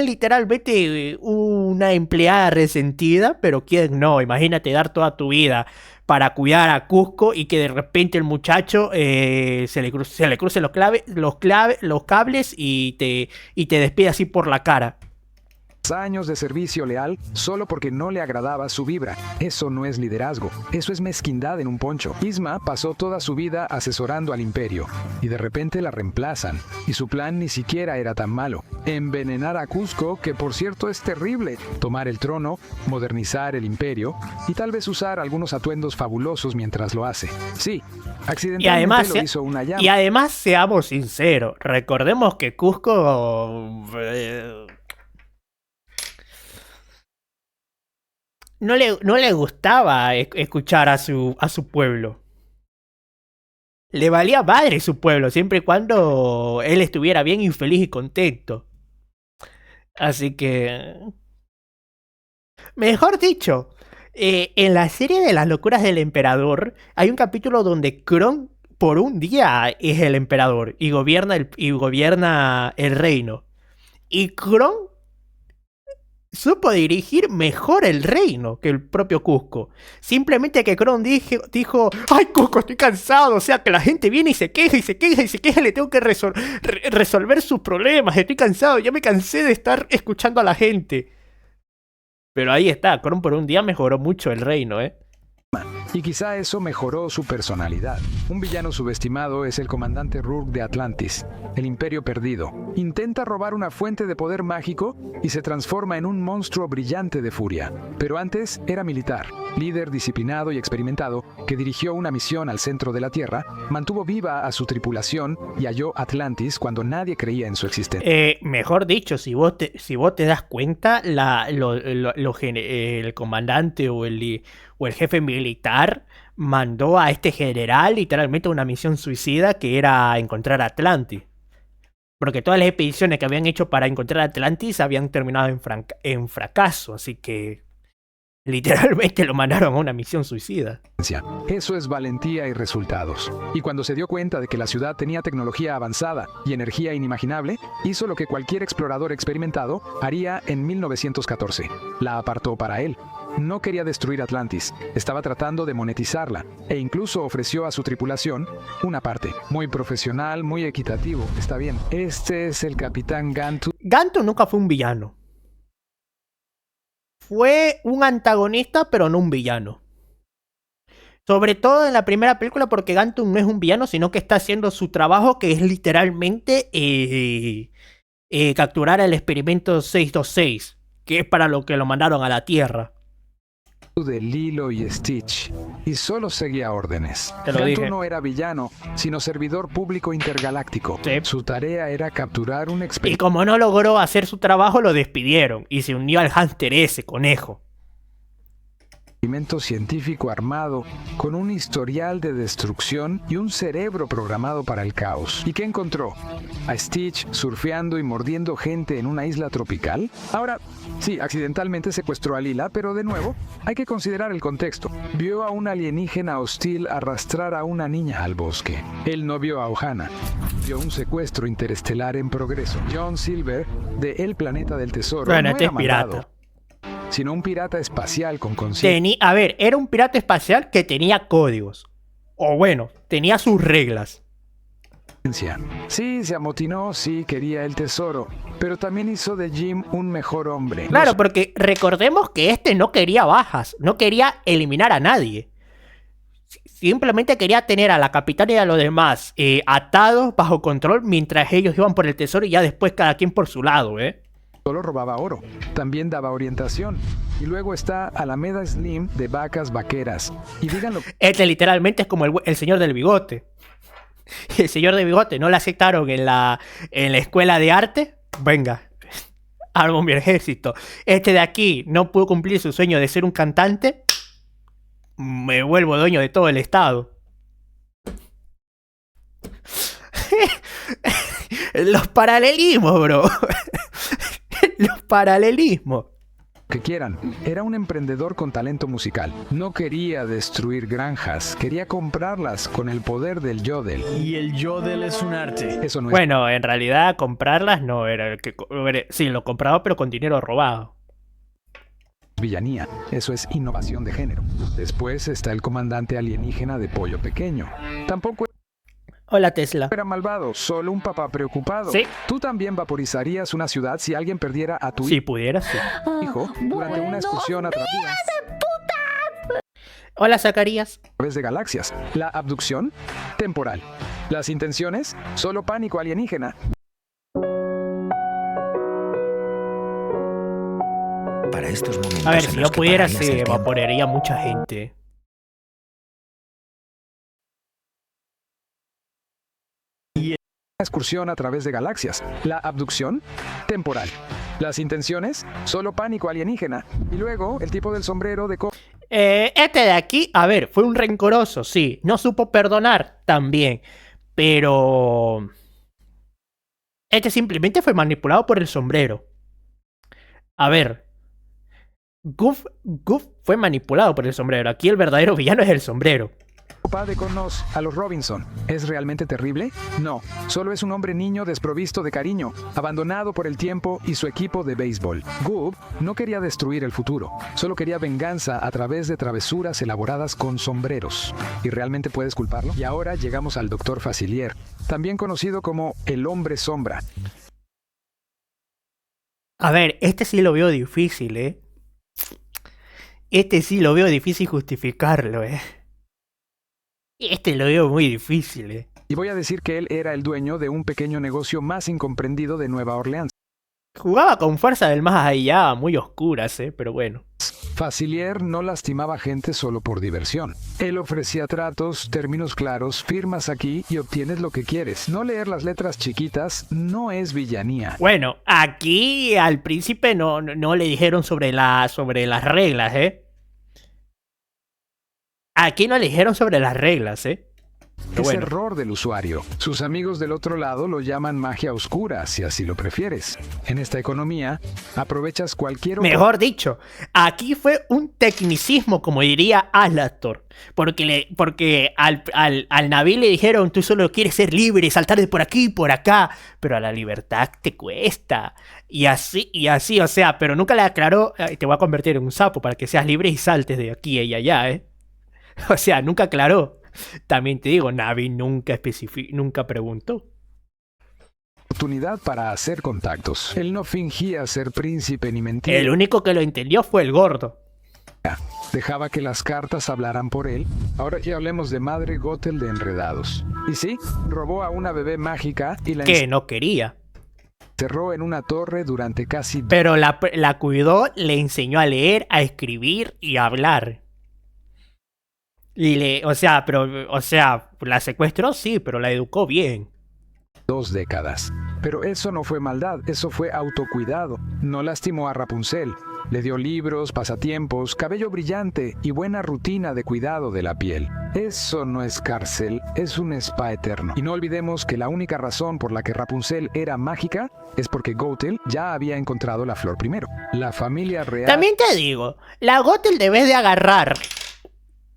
literalmente una empleada resentida, pero quién no, imagínate dar toda tu vida para cuidar a Cusco y que de repente el muchacho se le crucen los cables y te despide así por la cara. Años de servicio leal solo porque no le agradaba su vibra. Eso no es liderazgo, eso es mezquindad en un poncho. Isma pasó toda su vida asesorando al imperio y de repente la reemplazan y su plan ni siquiera era tan malo. Envenenar a Cusco, que por cierto es terrible, tomar el trono, modernizar el imperio y tal vez usar algunos atuendos fabulosos mientras lo hace. Sí, accidentalmente lo hizo una llama. Y además seamos sinceros, recordemos que Cusco... No le gustaba escuchar a su pueblo. Le valía madre su pueblo, siempre y cuando él estuviera bien, infeliz y contento. Así que... Mejor dicho, en la serie de Las locuras del emperador, hay un capítulo donde Kron por un día es el emperador y gobierna el reino. Y Kron supo dirigir mejor el reino que el propio Cusco. Simplemente que Kron dijo, ¡ay, Cusco, estoy cansado! O sea, que la gente viene y se queja, le tengo que resolver sus problemas. Estoy cansado, ya me cansé de estar escuchando a la gente. Pero ahí está, Kron por un día mejoró mucho el reino, ¿eh? Y quizá eso mejoró su personalidad. Un villano subestimado es el comandante Rourke de Atlantis, el imperio perdido. Intenta robar una fuente de poder mágico y se transforma en un monstruo brillante de furia. Pero antes era militar, líder disciplinado y experimentado que dirigió una misión al centro de la Tierra, mantuvo viva a su tripulación y halló Atlantis cuando nadie creía en su existencia. Mejor dicho, si vos te das cuenta, el comandante o el jefe militar mandó a este general literalmente a una misión suicida que era encontrar Atlantis. Porque todas las expediciones que habían hecho para encontrar Atlantis habían terminado en fracaso, así que literalmente lo mandaron a una misión suicida. Eso es valentía y resultados. Y cuando se dio cuenta de que la ciudad tenía tecnología avanzada y energía inimaginable, hizo lo que cualquier explorador experimentado haría en 1914. La apartó para él. No quería destruir Atlantis, estaba tratando de monetizarla, e incluso ofreció a su tripulación una parte. Muy profesional, muy equitativo, está bien. Este es el capitán Gantu. Gantu nunca fue un villano. Fue un antagonista, pero no un villano. Sobre todo en la primera película, porque Gantu no es un villano, sino que está haciendo su trabajo, que es literalmente capturar el experimento 626, que es para lo que lo mandaron a la Tierra. De Lilo y Stitch, y solo seguía órdenes. Gantu no era villano, sino servidor público intergaláctico. Sí. Su tarea era capturar un experimento. Y como no logró hacer su trabajo, lo despidieron y se unió al hámster ese, conejo. experimento científico armado con un historial de destrucción y un cerebro programado para el caos. ¿Y qué encontró? ¿A Stitch surfeando y mordiendo gente en una isla tropical? Ahora, sí, accidentalmente secuestró a Lila, pero de nuevo, hay que considerar el contexto. Vio a un alienígena hostil arrastrar a una niña al bosque. Él no vio a Ohana. Vio un secuestro interestelar en progreso. John Silver, de El Planeta del Tesoro, Bueno, no este era es pirata. malvado, sino un pirata espacial con conciencia. A ver, era un pirata espacial que tenía códigos. O bueno, tenía sus reglas. Sí, se amotinó, sí, quería el tesoro, pero también hizo de Jim un mejor hombre. Claro, porque recordemos que este no quería bajas, no quería eliminar a nadie. Simplemente quería tener a la capitana y a los demás atados bajo control mientras ellos iban por el tesoro y ya después cada quien por su lado, ¿eh? Solo robaba oro, también daba orientación. Y luego está Alameda Slim de Vacas Vaqueras. Y díganlo. Este literalmente es como el señor del bigote. El señor del bigote no le aceptaron en la escuela de arte. Venga, armo mi ejército. Este de aquí no pudo cumplir su sueño de ser un cantante. Me vuelvo dueño de todo el estado. Los paralelismos, bro. Los paralelismos. Que quieran. Era un emprendedor con talento musical. No quería destruir granjas, quería comprarlas con el poder del yodel. Y el yodel es un arte. Eso no es Bueno, en realidad comprarlas no era el que... Sí, lo compraba pero con dinero robado. villanía, eso es innovación de género. Después está el comandante alienígena de Pollo Pequeño. Tampoco Hola, Tesla. era malvado, solo un papá preocupado. Sí. ¿Tú también vaporizarías una ciudad si alguien perdiera a tu Si pudiera, sí. hijo durante una excursión a través Hola, Zacarías. de galaxias? La abducción temporal. Las intenciones, solo pánico alienígena. Para estos momentos A ver, en si los yo que pudiera, pararías se el tiempo. evaporaría mucha gente. Una excursión a través de galaxias. La abducción temporal. Las intenciones, solo pánico alienígena. Y luego el tipo del sombrero de Este de aquí, a ver, fue un rencoroso, sí. No supo perdonar, también. Pero... Este simplemente fue manipulado por el sombrero. A ver. Goof fue manipulado por el sombrero. Aquí el verdadero villano es el sombrero. Copa de Conos a los Robinson. ¿Es realmente terrible? No, solo es un hombre niño desprovisto de cariño, abandonado por el tiempo y su equipo de béisbol. Goob no quería destruir el futuro, solo quería venganza a través de travesuras elaboradas con sombreros. ¿Y realmente puedes culparlo? Y ahora llegamos al Dr. Facilier, también conocido como el Hombre Sombra. A ver, este sí lo veo difícil, ¿eh? Este sí lo veo difícil justificarlo, ¿eh? Este lo veo muy difícil, ¿eh? Y voy a decir que él era el dueño de un pequeño negocio más incomprendido de Nueva Orleans. Jugaba con fuerza del más allá, muy oscuras, ¿eh? Pero bueno. Facilier no lastimaba gente solo por diversión. Él ofrecía tratos, términos claros, firmas aquí y obtienes lo que quieres. No leer las letras chiquitas no es villanía. Bueno, aquí al príncipe no le dijeron sobre las reglas, ¿eh? Aquí no le dijeron sobre las reglas, ¿eh? Pero Es bueno. error del usuario. Sus amigos del otro lado lo llaman magia oscura, si así lo prefieres. En esta economía, aprovechas cualquier Mejor dicho, aquí fue un tecnicismo, como diría Alastor. Porque al Naví le dijeron, tú solo quieres ser libre, saltar de por aquí y por acá, pero a la libertad te cuesta. Y así, o sea, pero nunca le aclaró, te voy a convertir en un sapo para que seas libre y saltes de aquí y allá, ¿eh? O sea, nunca aclaró. También te digo, Navi nunca preguntó. oportunidad para hacer contactos. Él no fingía ser príncipe ni mentir. El único que lo entendió fue el gordo. Dejaba que las cartas hablaran por él. Ahora ya hablemos de Madre Gothel de Enredados. Y sí, robó a una bebé mágica y la Que no quería. encerró en una torre durante casi... Pero la cuidó, le enseñó a leer, a escribir y a hablar. O sea, la secuestró, sí, pero la educó bien. 2 décadas. Pero eso no fue maldad, eso fue autocuidado. No lastimó a Rapunzel. Le dio libros, pasatiempos, cabello brillante y buena rutina de cuidado de la piel. Eso no es cárcel, es un spa eterno. Y no olvidemos que la única razón por la que Rapunzel era mágica es porque Gothel ya había encontrado la flor primero. La familia real... También te digo, la Gothel debes de agarrar,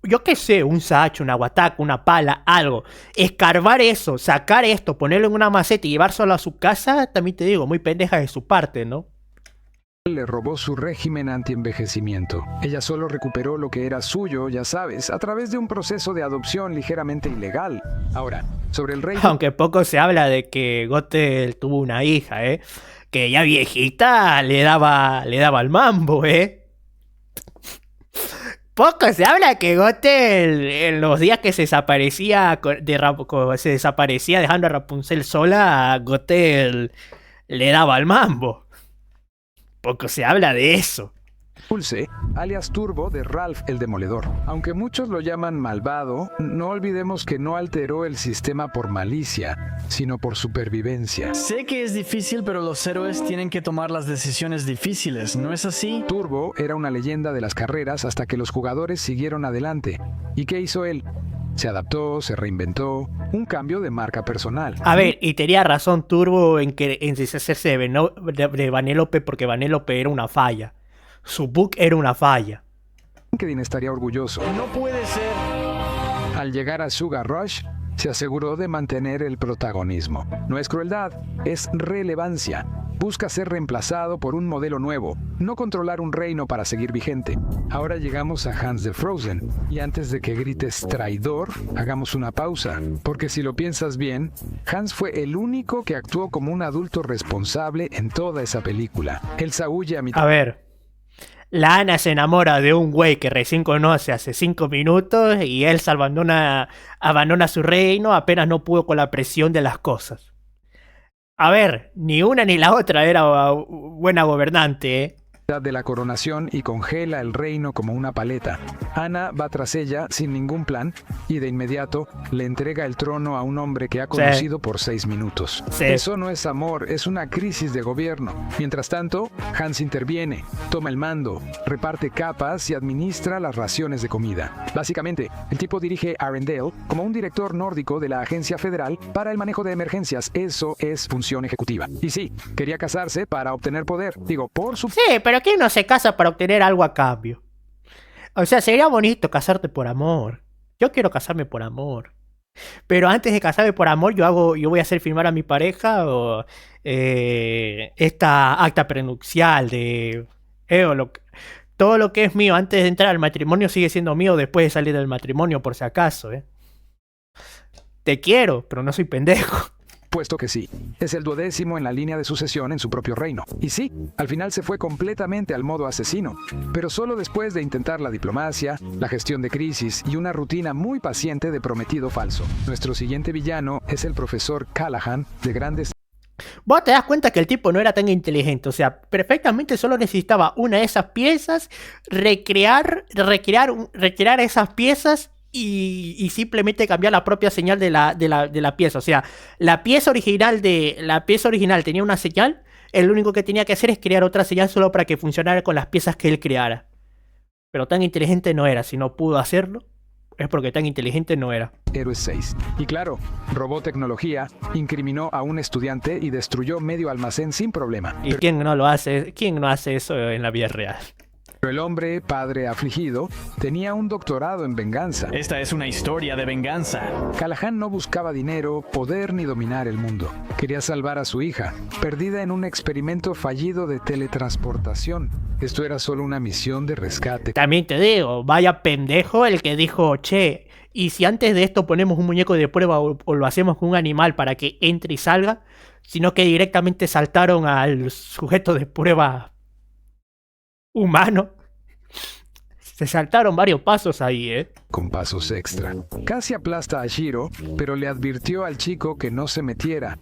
yo qué sé, un sacho, una guataca, una pala, algo. Escarbar eso, sacar esto, ponerlo en una maceta y llevárselo a su casa, también te digo, muy pendeja de su parte, ¿no? Le robó su régimen anti-envejecimiento. Ella solo recuperó lo que era suyo, ya sabes, a través de un proceso de adopción ligeramente ilegal. Ahora, sobre el rey... Aunque poco se habla de que Gothel tuvo una hija, que ya viejita le daba el mambo, Poco se habla que Gothel, en los días que se desaparecía, dejando a Rapunzel sola, Gothel le daba el mambo. Poco se habla de eso. Pulse, alias Turbo de Ralph el Demoledor. Aunque muchos lo llaman malvado, no olvidemos que no alteró el sistema por malicia, sino por supervivencia. Sé que es difícil, pero los héroes tienen que tomar las decisiones difíciles, ¿no es así? Turbo era una leyenda de las carreras hasta que los jugadores siguieron adelante. ¿Y qué hizo él? Se adaptó, se reinventó, un cambio de marca personal. A ver, y tenía razón Turbo en deshacerse de Vanellope, porque Vanellope era una falla. Su book era una falla. LinkedIn estaría orgulloso. No puede ser. Al llegar a Sugar Rush, se aseguró de mantener el protagonismo. No es crueldad, es relevancia. Busca ser reemplazado por un modelo nuevo, no controlar un reino para seguir vigente. Ahora llegamos a Hans de Frozen, y antes de que grites traidor, hagamos una pausa, porque si lo piensas bien, Hans fue el único que actuó como un adulto responsable en toda esa película. Elsa huye a mitad... A ver, la Anna se enamora de un güey que recién conoce hace 5 minutos y Elsa abandona su reino apenas no pudo con la presión de las cosas. A ver, ni una ni la otra era buena gobernante, de la coronación y congela el reino como una paleta. Ana va tras ella sin ningún plan y de inmediato le entrega el trono a un hombre que ha conocido por 6 minutos. Sí. Eso no es amor, es una crisis de gobierno. Mientras tanto, Hans interviene, toma el mando, reparte capas y administra las raciones de comida. Básicamente, el tipo dirige Arendelle como un director nórdico de la Agencia Federal para el manejo de emergencias. Eso es función ejecutiva. Y sí, quería casarse para obtener poder. Digo, por su... Sí, pero ¿quién no se casa para obtener algo a cambio? O sea, sería bonito casarte por amor. Yo quiero casarme por amor. Pero antes de casarme por amor, yo voy a hacer firmar a mi pareja esta acta prenupcial de... todo lo que es mío antes de entrar al matrimonio sigue siendo mío después de salir del matrimonio, por si acaso, Te quiero, pero no soy pendejo. Puesto que sí, es el 12º en la línea de sucesión en su propio reino. Y sí, al final se fue completamente al modo asesino, pero solo después de intentar la diplomacia, la gestión de crisis y una rutina muy paciente de prometido falso. Nuestro siguiente villano es el profesor Callahan de grandes... Vos te das cuenta que el tipo no era tan inteligente, o sea, perfectamente solo necesitaba una de esas piezas, recrear esas piezas y simplemente cambiar la propia señal de la pieza. O sea, la pieza original tenía una señal, el único que tenía que hacer es crear otra señal solo para que funcionara con las piezas que él creara. Pero tan inteligente no era, si no pudo hacerlo, es porque tan inteligente no era. Héroes 6. Y claro, robó tecnología, incriminó a un estudiante y destruyó medio almacén sin problema. ¿Y quién no lo hace? ¿Quién no hace eso en la vida real? Pero el hombre, padre afligido, tenía un doctorado en venganza. Esta es una historia de venganza. Callahan no buscaba dinero, poder ni dominar el mundo. Quería salvar a su hija, perdida en un experimento fallido de teletransportación. Esto era solo una misión de rescate. También te digo, vaya pendejo el que dijo, che, y si antes de esto ponemos un muñeco de prueba o lo hacemos con un animal para que entre y salga, sino que directamente saltaron al sujeto de prueba humano. Se saltaron varios pasos ahí, Con pasos extra. Casi aplasta a Shiro, pero le advirtió al chico que no se metiera.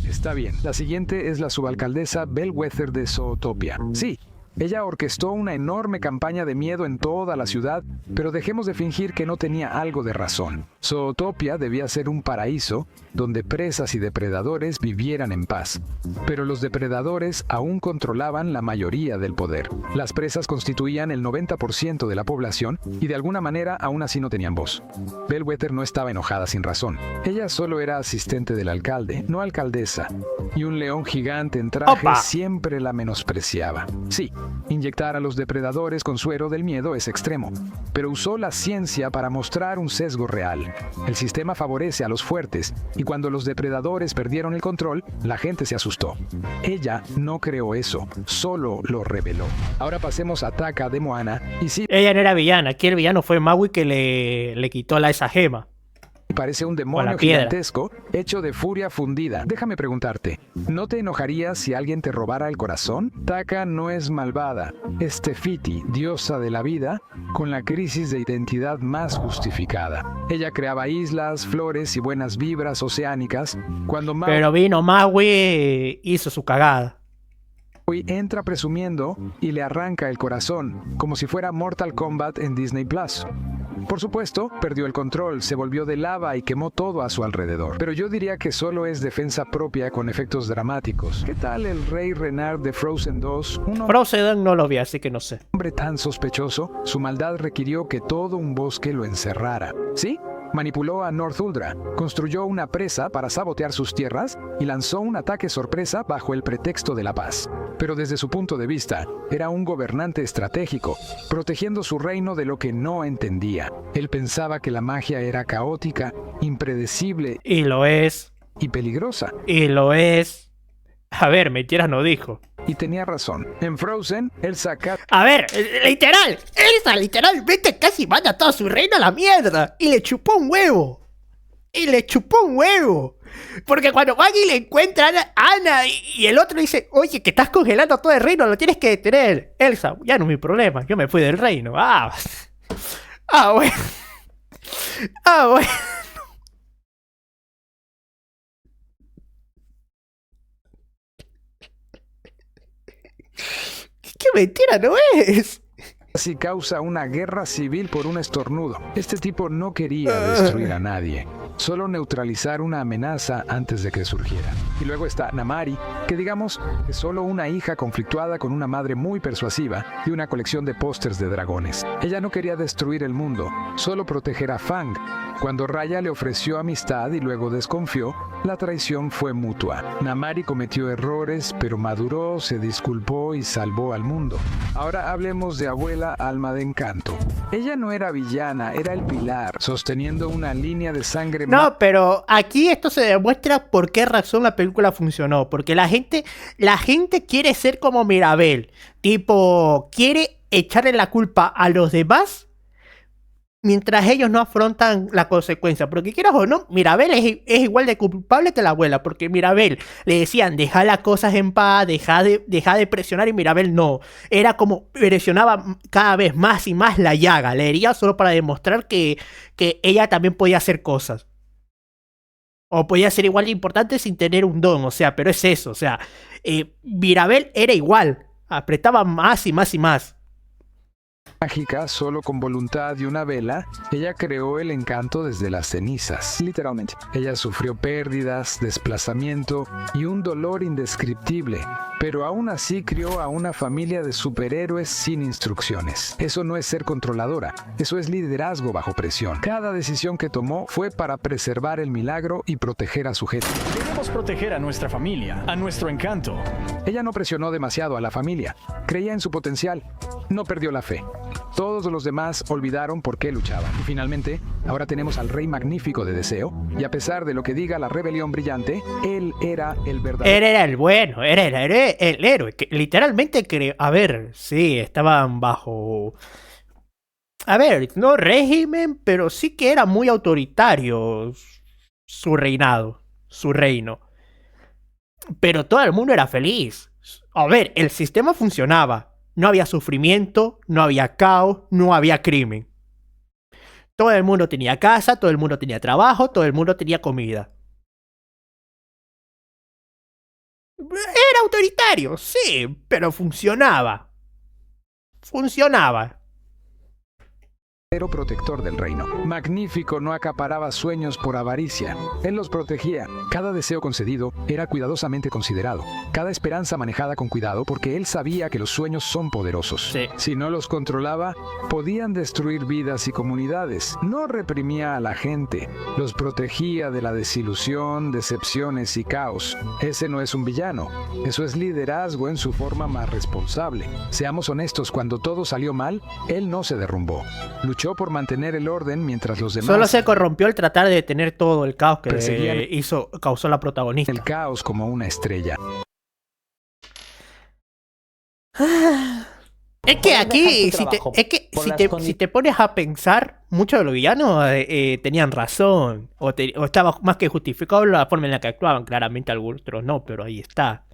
Está bien. La siguiente es la subalcaldesa Bellwether de Zootopia. Sí, Ella orquestó una enorme campaña de miedo en toda la ciudad, pero dejemos de fingir que no tenía algo de razón. Zootopia debía ser un paraíso donde presas y depredadores vivieran en paz. Pero los depredadores aún controlaban la mayoría del poder. Las presas constituían el 90% de la población y de alguna manera aún así no tenían voz. Bellwether no estaba enojada sin razón. Ella solo era asistente del alcalde, no alcaldesa. Y un león gigante en traje siempre la menospreciaba. Sí, inyectar a los depredadores con suero del miedo es extremo, pero usó la ciencia para mostrar un sesgo real. El sistema favorece a los fuertes, y cuando los depredadores perdieron el control, la gente se asustó. Ella no creó eso, solo lo reveló. Ahora pasemos a Taka de Moana, y sí... Ella no era villana, aquí el villano fue Maui que le quitó esa gema. Parece un demonio gigantesco hecho de furia fundida. Déjame preguntarte, ¿no te enojarías si alguien te robara el corazón? Taka no es malvada, es Tefiti, diosa de la vida, con la crisis de identidad más justificada. Ella creaba islas, flores y buenas vibras oceánicas cuando Pero vino Maui hizo su cagada. Entra presumiendo y le arranca el corazón, como si fuera Mortal Kombat en Disney Plus. Por supuesto, perdió el control, se volvió de lava y quemó todo a su alrededor. Pero yo diría que solo es defensa propia con efectos dramáticos. ¿Qué tal el rey Renard de Frozen 2? Frozen no lo vi, así que no sé. Un hombre tan sospechoso, su maldad requirió que todo un bosque lo encerrara. ¿Sí? Manipuló a Northuldra, construyó una presa para sabotear sus tierras y lanzó un ataque sorpresa bajo el pretexto de la paz. Pero desde su punto de vista, era un gobernante estratégico, protegiendo su reino de lo que no entendía. Él pensaba que la magia era caótica, impredecible... Y lo es. Y peligrosa. Y lo es. A ver, mentiras no dijo. Y tenía razón. En Frozen, Elsa... A ver, literal. Elsa literalmente casi manda todo su reino a la mierda. Y le chupó un huevo. Porque cuando Maggie le encuentra a Anna y el otro dice, oye, que estás congelando todo el reino, lo tienes que detener. Elsa, ya no es mi problema, yo me fui del reino. Bueno. ¡Qué mentira no es! Casi causa una guerra civil por un estornudo. Este tipo no quería destruir a nadie, solo neutralizar una amenaza antes de que surgiera. Y luego está Namari, que digamos es solo una hija conflictuada con una madre muy persuasiva y una colección de pósters de dragones. Ella no quería destruir el mundo, solo proteger a Fang. Cuando Raya le ofreció amistad y luego desconfió, la traición fue mutua. Namari cometió errores, pero maduró, se disculpó y salvó al mundo. Ahora hablemos de Abuela Alma de Encanto. Ella no era villana, era el pilar, sosteniendo una línea de sangre... No, pero aquí esto se demuestra por qué razón la película funcionó. Porque la gente quiere ser como Mirabel. Tipo, quiere echarle la culpa a los demás mientras ellos no afrontan la consecuencia. Porque quieras o no, Mirabel es igual de culpable que la abuela. Porque Mirabel le decían, deja las cosas en paz, deja de presionar, y Mirabel no. Era como presionaba cada vez más y más la llaga. Le hería solo para demostrar que ella también podía hacer cosas. O podía ser igual de importante sin tener un don. O sea, pero es eso. O sea, Mirabel era igual. Apretaba más y más y más. Mágica, solo con voluntad y una vela, ella creó el encanto desde las cenizas. Literalmente. Ella sufrió pérdidas, desplazamiento y un dolor indescriptible, pero aún así crió a una familia de superhéroes sin instrucciones. Eso no es ser controladora, eso es liderazgo bajo presión. Cada decisión que tomó fue para preservar el milagro y proteger a su gente. Queremos proteger a nuestra familia, a nuestro encanto. Ella no presionó demasiado a la familia, creía en su potencial, no perdió la fe. Todos los demás olvidaron por qué luchaban. Y finalmente, ahora tenemos al rey magnífico de Deseo, y a pesar de lo que diga la rebelión brillante, él era el verdadero. Él era el bueno, era el héroe, que literalmente a ver, sí, estaban bajo... A ver, no régimen, pero sí que era muy autoritario su reinado, su reino. Pero todo el mundo era feliz. A ver, el sistema funcionaba. No había sufrimiento, no había caos, no había crimen. Todo el mundo tenía casa, todo el mundo tenía trabajo, todo el mundo tenía comida. Era autoritario, sí, pero funcionaba. funcionaba. Protector del reino. Magnífico no acaparaba sueños por avaricia. Él los protegía. Cada deseo concedido era cuidadosamente considerado. Cada esperanza manejada con cuidado porque él sabía que los sueños son poderosos. Sí. Si no los controlaba, podían destruir vidas y comunidades. No reprimía a la gente. Los protegía de la desilusión, decepciones y caos. Ese no es un villano. Eso es liderazgo en su forma más responsable. Seamos honestos, cuando todo salió mal, él no se derrumbó. Luchó por mantener el orden mientras los demás... Solo se corrompió al tratar de detener todo el caos que causó la protagonista. El caos como una estrella. Es que aquí, si te pones a pensar, muchos de los villanos tenían razón. O estaba más que justificado la forma en la que actuaban. Claramente algunos otros no, pero ahí está.